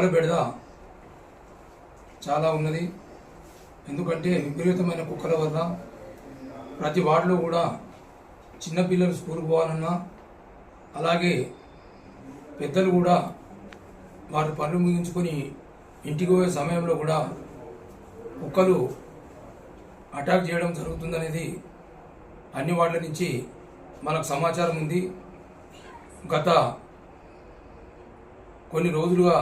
కుక్కల బెడద చాలా ఉన్నది. ఎందుకంటే విపరీతమైన కుక్కల వల్ల ప్రతి వార్డులో కూడా చిన్నపిల్లలు స్కూల్కి పోవాలన్నా, అలాగే పెద్దలు కూడా వారి పనులు ముగించుకొని ఇంటికి పోయే సమయంలో కూడా కుక్కలు అటాక్ చేయడం జరుగుతుందనేది అన్ని వార్డుల నుంచి మనకు సమాచారం ఉంది. గత కొన్ని రోజులుగా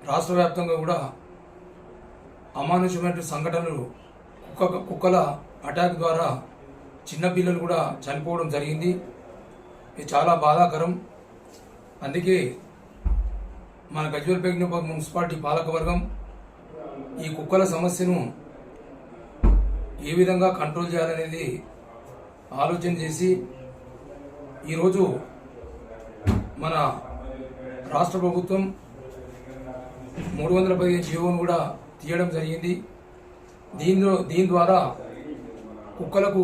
రాష్ట్ర వ్యాప్తంగా కూడా అమానుషమైన సంఘటనలు కుక్కల అటాక్ ద్వారా చిన్నపిల్లలు కూడా చనిపోవడం జరిగింది. ఇది చాలా బాధాకరం. అందుకే మన గజ్వేల్ మున్సిపాలిటీ పాలకవర్గం ఈ కుక్కల సమస్యను ఏ విధంగా కంట్రోల్ చేయాలనేది ఆలోచన చేసి ఈరోజు మన రాష్ట్ర ప్రభుత్వం 315 జీవోను కూడా తీయడం జరిగింది. దీని ద్వారా కుక్కలకు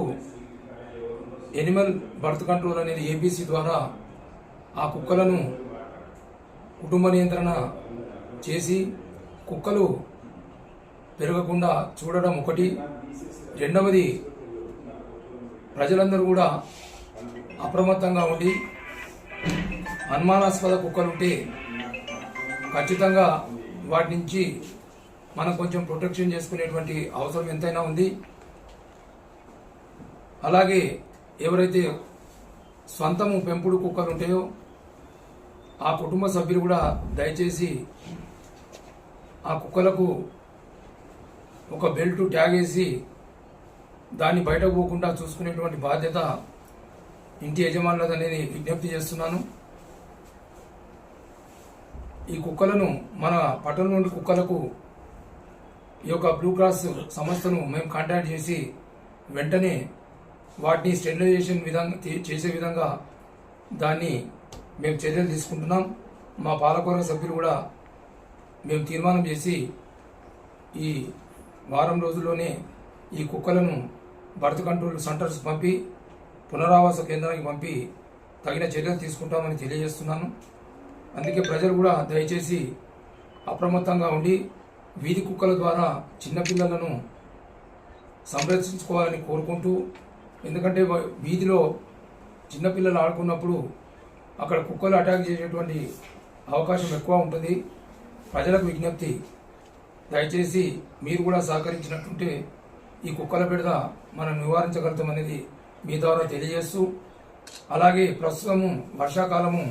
ఎనిమల్ బర్త్ కంట్రోల్ అనేది ఏబీసీ ద్వారా ఆ కుక్కలను కుటుంబ నియంత్రణ చేసి కుక్కలు పెరగకుండా చూడడం ఒకటి. రెండవది, ప్రజలందరూ కూడా అప్రమత్తంగా ఉండి అనుమానాస్పద కుక్కలుంటే ఖచ్చితంగా వాటి నుంచి మనం కొంచెం ప్రొటెక్షన్ చేసుకునేటువంటి అవసరం ఎంతైనా ఉంది. అలాగే ఎవరైతే స్వంతము పెంపుడు కుక్కలు ఉంటాయో ఆ కుటుంబ సభ్యులు కూడా దయచేసి ఆ కుక్కలకు ఒక బెల్ట్ ట్యాగ్ వేసి దాన్ని బయటకు పోకుండా చూసుకునేటువంటి బాధ్యత ఇంటి యజమానులదనేది విజ్ఞప్తి చేస్తున్నాను. ఈ కుక్కలను మన పట్టణం నుండి కుక్కలకు ఈ యొక్క బ్లూ క్రాస్ సంస్థను మేము కాంటాక్ట్ చేసి వెంటనే వాటిని స్టెరిలైజేషన్ చేసే విధంగా దాన్ని మేము చర్యలు తీసుకుంటున్నాం. మా పాలకవర్గ సభ్యులు కూడా మేము తీర్మానం చేసి ఈ వారం రోజుల్లోనే ఈ కుక్కలను బర్త్ కంట్రోల్ సెంటర్స్ పంపి పునరావాస కేంద్రానికి పంపి తగిన చర్యలు తీసుకుంటామని తెలియజేస్తున్నాను. అందుకే ప్రజలు కూడా దయచేసి అప్రమత్తంగా ఉండి వీధి కుక్కల ద్వారా చిన్నపిల్లలను సంరక్షించుకోవాలని కోరుకుంటూ, ఎందుకంటే వీధిలో చిన్నపిల్లలు ఆడుకున్నప్పుడు అక్కడ కుక్కలు అటాక్ చేసేటువంటి అవకాశం ఎక్కువ ఉంటుంది. ప్రజలకు విజ్ఞప్తి, దయచేసి మీరు కూడా సహకరించినట్టుంటే ఈ కుక్కల బెడద మనం నివారించగలుగుతామనేది మీ ద్వారా తెలియజేస్తూ, అలాగే ప్రస్తుతము వర్షాకాలము